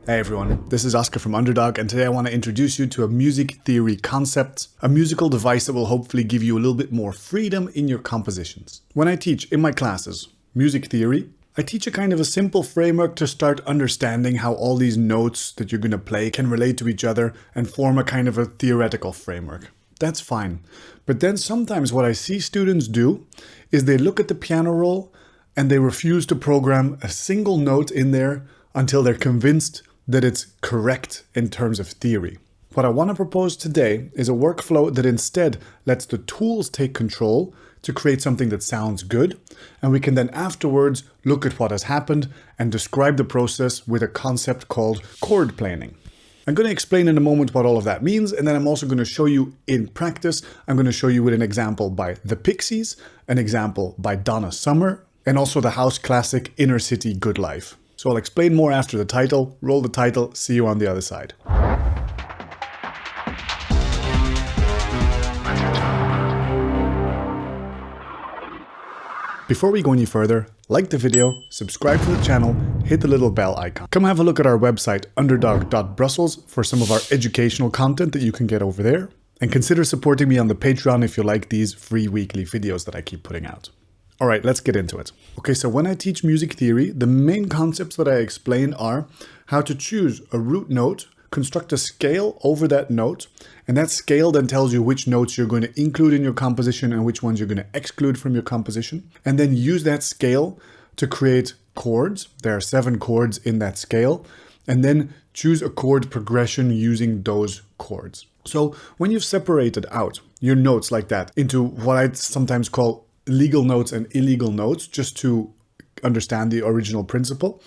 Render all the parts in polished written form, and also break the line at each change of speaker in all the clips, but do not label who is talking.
Hey everyone, this is Oscar from Underdog, and today I want to introduce you to a music theory concept, a musical device that will hopefully give you a little bit more freedom in your compositions. When I teach in my classes music theory, I teach a kind of a simple framework to start understanding how all these notes that you're going to play can relate to each other and form a kind of a theoretical framework. That's fine. But then sometimes what I see students do is they look at the piano roll and they refuse to program a single note in there until they're convinced that it's correct in terms of theory. What I want to propose today is a workflow that instead lets the tools take control to create something that sounds good, and we can then afterwards look at what has happened and describe the process with a concept called chord planing. I'm going to explain in a moment what all of that means, and then I'm also going to show you in practice. I'm going to show you with an example by the Pixies, an example by Donna Summer, and also the house classic Inner City Good Life. So I'll explain more after the title. Roll the title, see you on the other side. Before we go any further, like the video, subscribe to the channel, hit the little bell icon. Come have a look at our website underdog.brussels for some of our educational content that you can get over there. And consider supporting me on the Patreon if you like these free weekly videos that I keep putting out. All right, let's get into it. Okay, so when I teach music theory, the main concepts that I explain are how to choose a root note, construct a scale over that note, and that scale then tells you which notes you're going to include in your composition and which ones you're going to exclude from your composition, and then use that scale to create chords. There are 7 chords in that scale, and then choose a chord progression using those chords. So when you've separated out your notes like that into what I sometimes call legal notes and illegal notes, just to understand the original principle,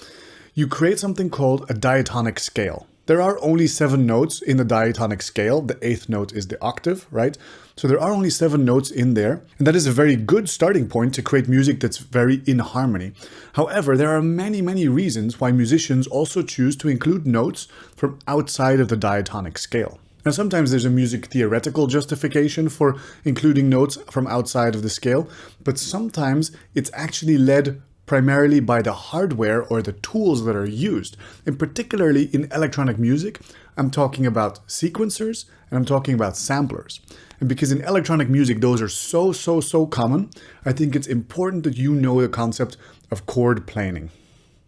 you create something called a diatonic scale. There are only 7 notes in the diatonic scale. The 8th note is the octave, right? So there are only 7 notes in there, and that is a very good starting point to create music that's very in harmony. However, there are many, many reasons why musicians also choose to include notes from outside of the diatonic scale. Now, sometimes there's a music theoretical justification for including notes from outside of the scale, but sometimes it's actually led primarily by the hardware or the tools that are used. And particularly in electronic music, I'm talking about sequencers and I'm talking about samplers. And because in electronic music, those are so common, I think it's important that you know the concept of chord planing.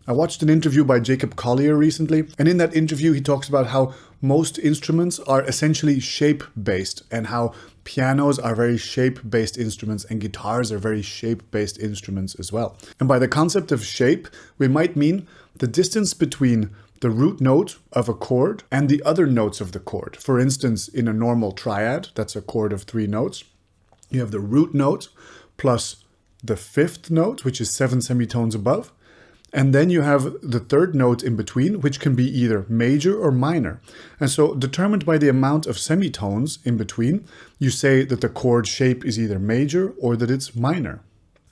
I watched an interview by Jacob Collier recently, and in that interview he talks about how most instruments are essentially shape-based and how pianos are very shape-based instruments and guitars are very shape-based instruments as well. And by the concept of shape, we might mean the distance between the root note of a chord and the other notes of the chord. For instance, in a normal triad, that's a chord of 3 notes, you have the root note plus the 5th note, which is 7 semitones above. And then you have the 3rd note in between, which can be either major or minor. And so determined by the amount of semitones in between, you say that the chord shape is either major or that it's minor.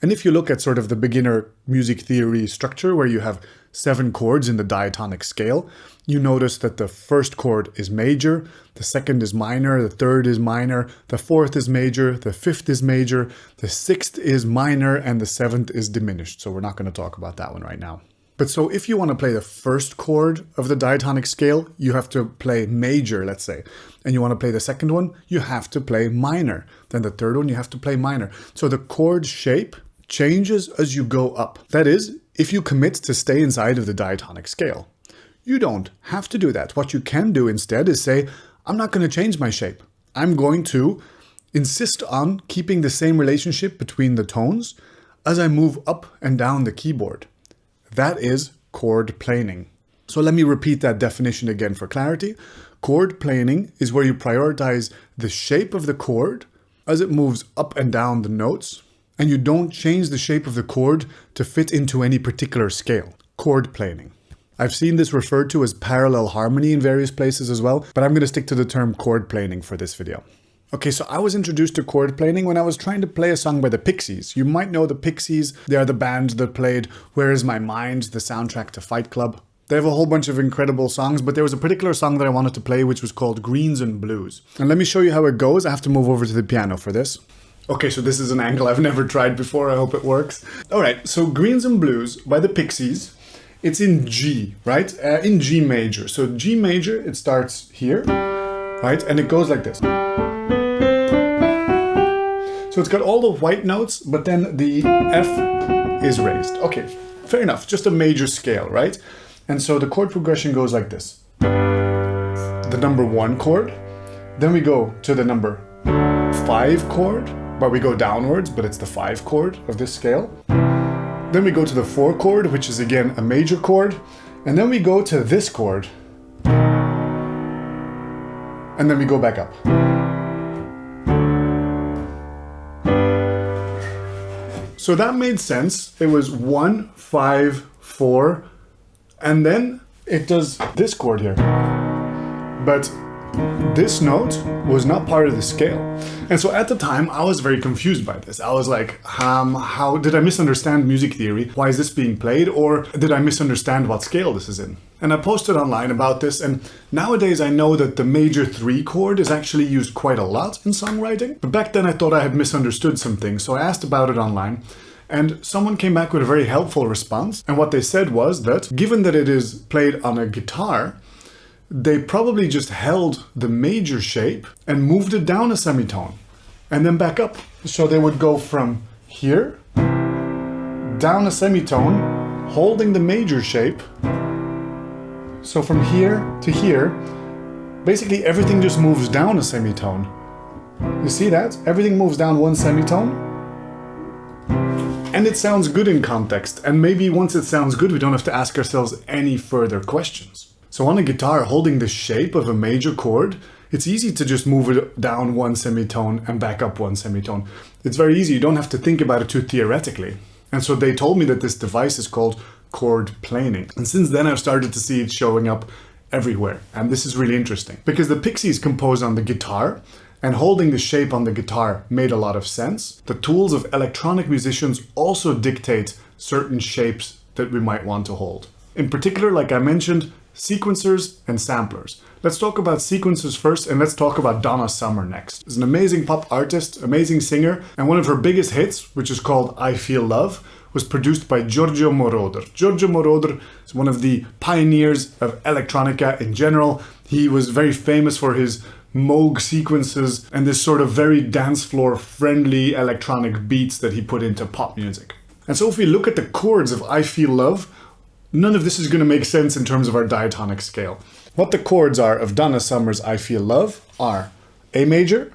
And if you look at sort of the beginner music theory structure where you have 7 chords in the diatonic scale, you notice that the 1st chord is major, the 2nd is minor, the 3rd is minor, the 4th is major, the 5th is major, the 6th is minor, and the 7th is diminished. So we're not going to talk about that one right now. But so if you want to play the 1st chord of the diatonic scale, you have to play major, let's say. And you want to play the 2nd one, you have to play minor. Then the 3rd one, you have to play minor. So the chord shape changes as you go up. That is, if you commit to stay inside of the diatonic scale. You don't have to do that. What you can do instead is say, I'm not going to change my shape. I'm going to insist on keeping the same relationship between the tones as I move up and down the keyboard. That is chord planing. So let me repeat that definition again for clarity. Chord planing is where you prioritize the shape of the chord as it moves up and down the notes, and you don't change the shape of the chord to fit into any particular scale. Chord planing. I've seen this referred to as parallel harmony in various places as well, but I'm going to stick to the term chord planing for this video. Okay, so I was introduced to chord planing when I was trying to play a song by the Pixies. You might know the Pixies. They are the band that played Where Is My Mind, the soundtrack to Fight Club. They have a whole bunch of incredible songs, but there was a particular song that I wanted to play which was called Greens and Blues. And let me show you how it goes. I have to move over to the piano for this. Okay, so this is an angle I've never tried before. I hope it works. All right, so Greens and Blues by the Pixies It's in G, right? In G major. So G major, it starts here, right? And it goes like this. So it's got all the white notes, but then the F is raised. Okay, fair enough. Just a major scale, right? And so the chord progression goes like this. The number 1 chord. Then we go to the number 5 chord, but we go downwards, but it's the 5 chord of this scale. Then we go to the 4 chord, which is again a major chord. And then we go to this chord. And then we go back up. So that made sense. It was 1, 5, 4, and then it does this chord here. But this note was not part of the scale. And so at the time, I was very confused by this. I was like, how did I misunderstand music theory? Why is this being played? Or did I misunderstand what scale this is in? And I posted online about this, and nowadays I know that the major 3 chord is actually used quite a lot in songwriting. But back then I thought I had misunderstood some things, so I asked about it online. And someone came back with a very helpful response. And what they said was that, given that it is played on a guitar, they probably just held the major shape and moved it down a semitone and then back up. So they would go from here, down a semitone, holding the major shape. So from here to here, basically everything just moves down a semitone. You see that? Everything moves down 1 semitone. And it sounds good in context. And maybe once it sounds good, we don't have to ask ourselves any further questions. So on a guitar holding the shape of a major chord, it's easy to just move it down 1 semitone and back up 1 semitone. It's very easy. You don't have to think about it too theoretically. And so they told me that this device is called chord planing. And since then I've started to see it showing up everywhere. And this is really interesting because the Pixies composed on the guitar, and holding the shape on the guitar made a lot of sense. The tools of electronic musicians also dictate certain shapes that we might want to hold. In particular, like I mentioned, sequencers and samplers. Let's talk about sequencers first, and let's talk about Donna Summer next. She's an amazing pop artist, amazing singer, and one of her biggest hits, which is called I Feel Love, was produced by Giorgio Moroder. Giorgio Moroder is one of the pioneers of electronica in general. He was very famous for his Moog sequences and this sort of very dance floor friendly electronic beats that he put into pop music. And so if we look at the chords of I Feel Love, none of this is going to make sense in terms of our diatonic scale. What the chords are of Donna Summer's I Feel Love are A major,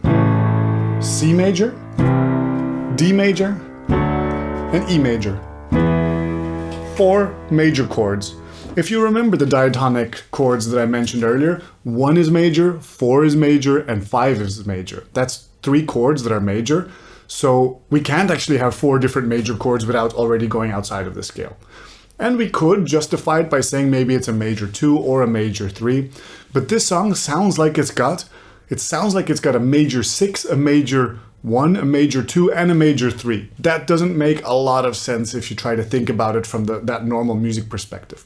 C major, D major, and E major. 4 major chords. If you remember the diatonic chords that I mentioned earlier, 1 is major, 4 is major, and 5 is major. That's 3 chords that are major. So we can't actually have 4 different major chords without already going outside of the scale. And we could justify it by saying maybe it's a major 2 or a major 3. But this song sounds like it's got a major 6, a major 1, a major 2, and a major 3. That doesn't make a lot of sense if you try to think about it from that normal music perspective.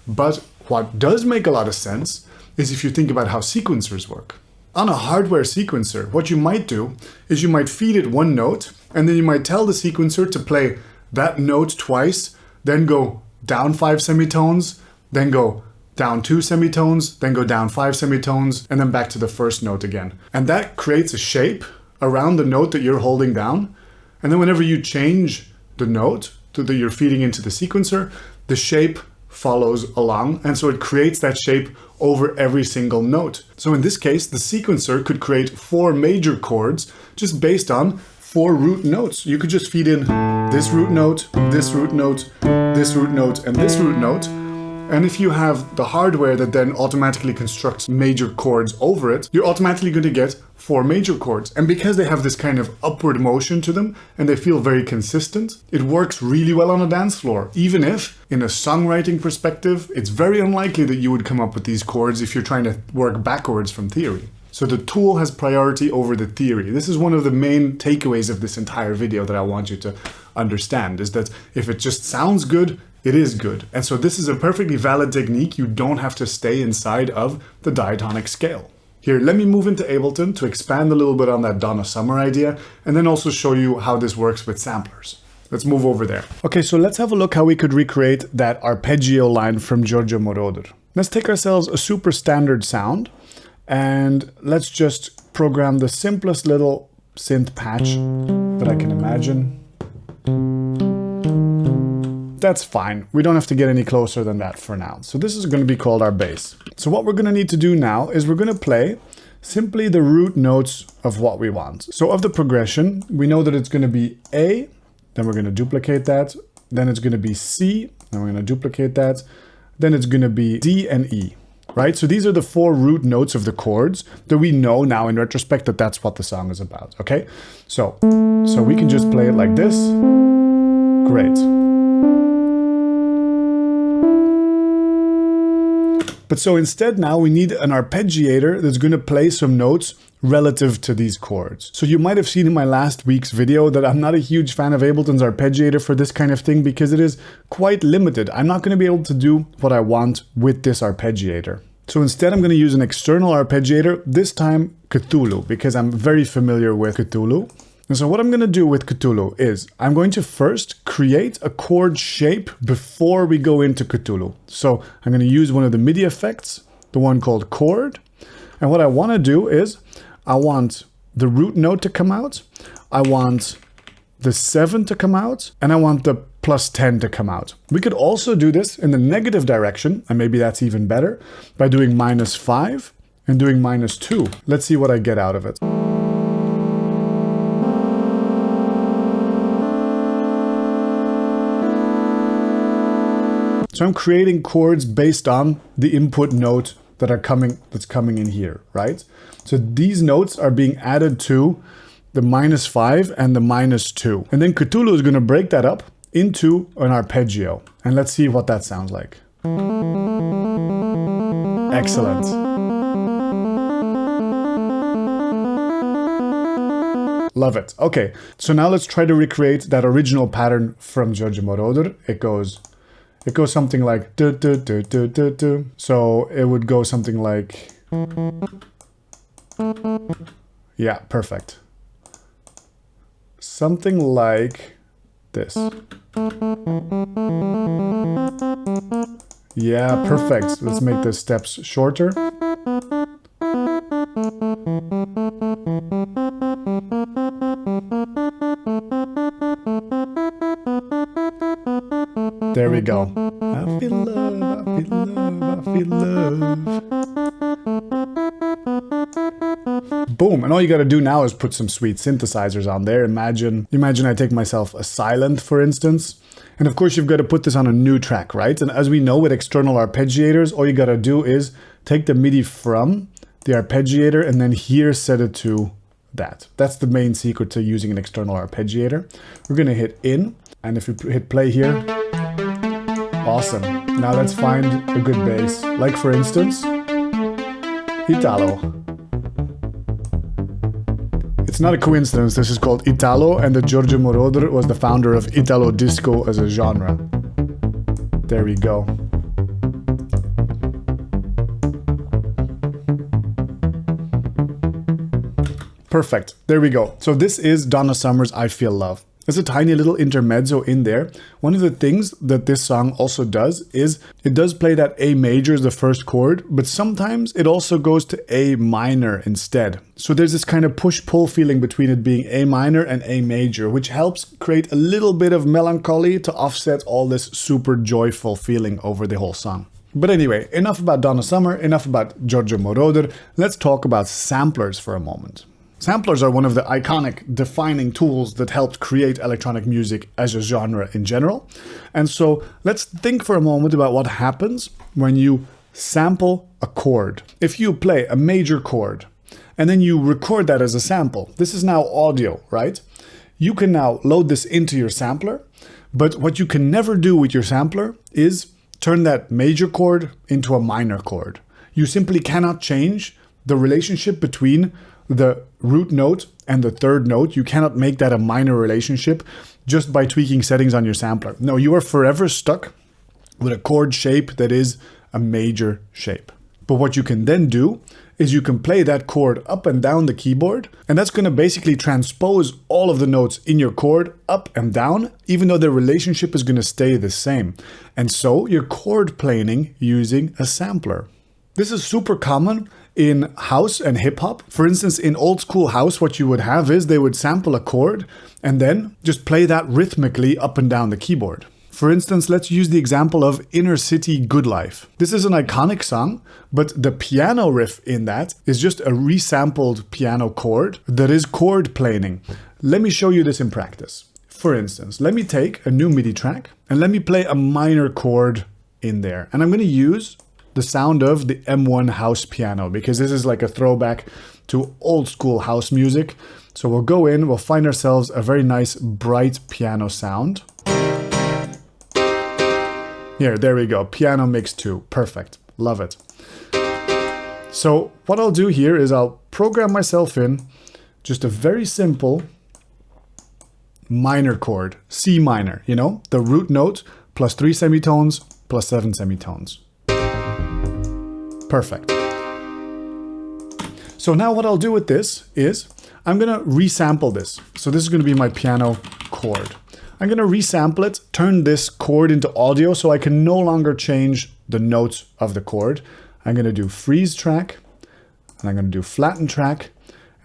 But what does make a lot of sense is if you think about how sequencers work. On a hardware sequencer, what you might do is you might feed it 1 note, and then you might tell the sequencer to play that note twice, then go down 5 semitones, then go down 2 semitones, then go down 5 semitones, and then back to the first note again. And that creates a shape around the note that you're holding down. And then whenever you change the note that you're feeding into the sequencer, the shape follows along, and so it creates that shape over every single note. So in this case, the sequencer could create 4 major chords just based on 4 root notes. You could just feed in this root note, this root note, this root note, and this root note. And if you have the hardware that then automatically constructs major chords over it, you're automatically going to get 4 major chords. And because they have this kind of upward motion to them and they feel very consistent, it works really well on a dance floor. Even if, in a songwriting perspective, it's very unlikely that you would come up with these chords if you're trying to work backwards from theory. So the tool has priority over the theory. This is one of the main takeaways of this entire video that I want you to understand, is that if it just sounds good, it is good. And so this is a perfectly valid technique. You don't have to stay inside of the diatonic scale. Here, let me move into Ableton to expand a little bit on that Donna Summer idea, and then also show you how this works with samplers. Let's move over there. Okay, so let's have a look how we could recreate that arpeggio line from Giorgio Moroder. Let's take ourselves a super standard sound and let's just program the simplest little synth patch that I can imagine. That's fine. We don't have to get any closer than that for now. So this is going to be called our bass. So what we're going to need to do now is we're going to play simply the root notes of what we want. So of the progression, we know that it's going to be A, then we're going to duplicate that, then it's going to be C, then we're going to duplicate that, then it's going to be D and E, right? So these are the 4 root notes of the chords that we know now in retrospect that that's what the song is about, okay? So we can just play it like this. Great. But so instead now we need an arpeggiator that's going to play some notes relative to these chords. So you might have seen in my last week's video that I'm not a huge fan of Ableton's arpeggiator for this kind of thing because it is quite limited. I'm not going to be able to do what I want with this arpeggiator. So instead I'm going to use an external arpeggiator, this time Cthulhu, because I'm very familiar with Cthulhu. And so what I'm going to do with Cthulhu is I'm going to first create a chord shape before we go into Cthulhu. So I'm going to use one of the MIDI effects, the one called Chord. And what I want to do is I want the root note to come out. I want the 7 to come out. And I want the +10 to come out. We could also do this in the negative direction, and maybe that's even better, by doing -5 and doing -2. Let's see what I get out of it. So I'm creating chords based on the input note that's coming in here, right? So these notes are being added to the -5 and the -2. And then Cthulhu is going to break that up into an arpeggio. And let's see what that sounds like. Excellent. Love it. Okay, so now let's try to recreate that original pattern from Giorgio Moroder. It goes something like do, do, do, do, do, do. So it would go something like, yeah, perfect. Something like this. Yeah, perfect. Let's make the steps shorter. There we go. I feel love, I feel love, I feel love. Boom, and all you gotta do now is put some sweet synthesizers on there. Imagine I take myself a silent, for instance. And of course you've got to put this on a new track, right? And as we know with external arpeggiators, all you gotta do is take the MIDI from the arpeggiator and then here set it to that. That's the main secret to using an external arpeggiator. We're gonna hit in, and if you hit play here, awesome. Now let's find a good bass. Like for instance, Italo. It's not a coincidence, this is called Italo, and that Giorgio Moroder was the founder of Italo disco as a genre. There we go. Perfect. There we go. So this is Donna Summer's I Feel Love. There's a tiny little intermezzo in there. One of the things that this song also does is it does play that A major as the first chord, but sometimes it also goes to A minor instead. So there's this kind of push-pull feeling between it being A minor and A major, which helps create a little bit of melancholy to offset all this super joyful feeling over the whole song. But anyway, enough about Donna Summer, enough about Giorgio Moroder. Let's talk about samplers for a moment. Samplers are one of the iconic defining tools that helped create electronic music as a genre in general. And so let's think for a moment about what happens when you sample a chord. If you play a major chord and then you record that as a sample, this is now audio, right? You can now load this into your sampler, but what you can never do with your sampler is turn that major chord into a minor chord. You simply cannot change the relationship between the root note and the third note. You cannot make that a minor relationship just by tweaking settings on your sampler. No, you are forever stuck with a chord shape that is a major shape. But what you can then do is you can play that chord up and down the keyboard, and that's going to basically transpose all of the notes in your chord up and down, even though their relationship is going to stay the same. And so you're chord planing using a sampler. This is super common in house and hip hop. For instance, in old school house, what you would have is they would sample a chord and then just play that rhythmically up and down the keyboard. For instance, let's use the example of Inner City Good Life. This is an iconic song, but the piano riff in that is just a resampled piano chord that is chord planing. Let me show you this in practice. For instance, let me take a new MIDI track and let me play a minor chord in there. And I'm going to use the sound of the M1 house piano because this is like a throwback to old school house music. So we'll go in, we'll find ourselves a very nice bright piano sound. Here, there we go. Piano mix 2. Perfect. Love it. So what I'll do here is I'll program myself in just a very simple minor chord, C minor, you know, the root note plus 3 semitones plus 7 semitones. Perfect. So now what I'll do with this is I'm going to resample this. So this is going to be my piano chord. I'm going to resample it, turn this chord into audio so I can no longer change the notes of the chord. I'm going to do freeze track, and I'm going to do flatten track,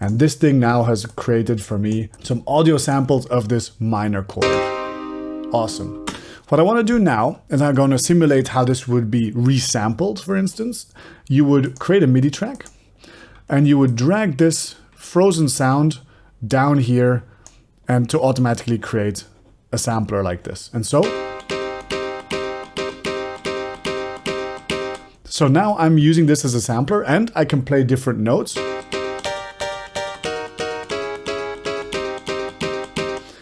and this thing now has created for me some audio samples of this minor chord. Awesome. What I want to do now is I'm going to simulate how this would be resampled, for instance. You would create a MIDI track, and you would drag this frozen sound down here and to automatically create a sampler like this. And so now I'm using this as a sampler and I can play different notes.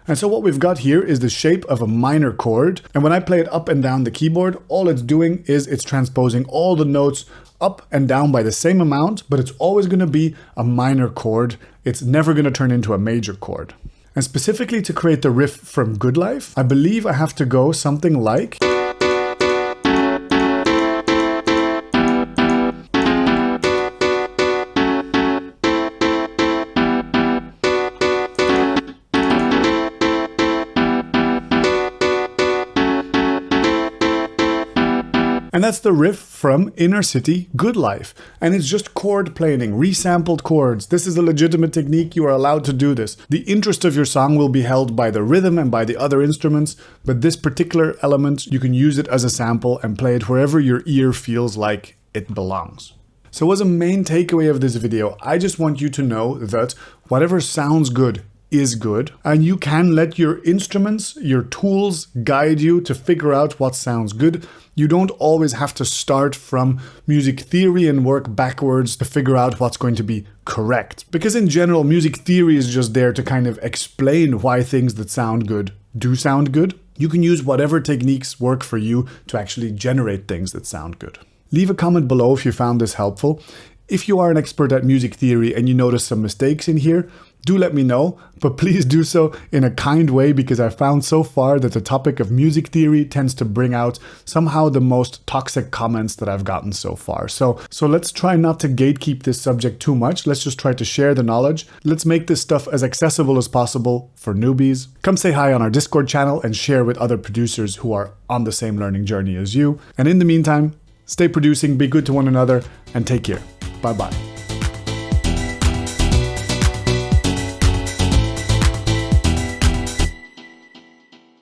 And so what we've got here is the shape of a minor chord. And when I play it up and down the keyboard, all it's doing is it's transposing all the notes up and down by the same amount, but it's always going to be a minor chord. It's never going to turn into a major chord. And specifically to create the riff from Good Life, I believe I have to go something like... And that's the riff from Inner City Good Life. And it's just chord planing, resampled chords. This is a legitimate technique. You are allowed to do this. The interest of your song will be held by the rhythm and by the other instruments, but this particular element, you can use it as a sample and play it wherever your ear feels like it belongs. So as a main takeaway of this video, I just want you to know that whatever sounds good is good, and you can let your instruments, your tools guide you to figure out what sounds good. You don't always have to start from music theory and work backwards to figure out what's going to be correct. Because in general, music theory is just there to kind of explain why things that sound good do sound good. You can use whatever techniques work for you to actually generate things that sound good. Leave a comment below if you found this helpful. If you are an expert at music theory and you notice some mistakes in here, do let me know, but please do so in a kind way, because I found so far that the topic of music theory tends to bring out somehow the most toxic comments that I've gotten so far. So let's try not to gatekeep this subject too much. Let's just try to share the knowledge. Let's make this stuff as accessible as possible for newbies. Come say hi on our Discord channel and share with other producers who are on the same learning journey as you. And in the meantime, stay producing, be good to one another, and take care. Bye-bye.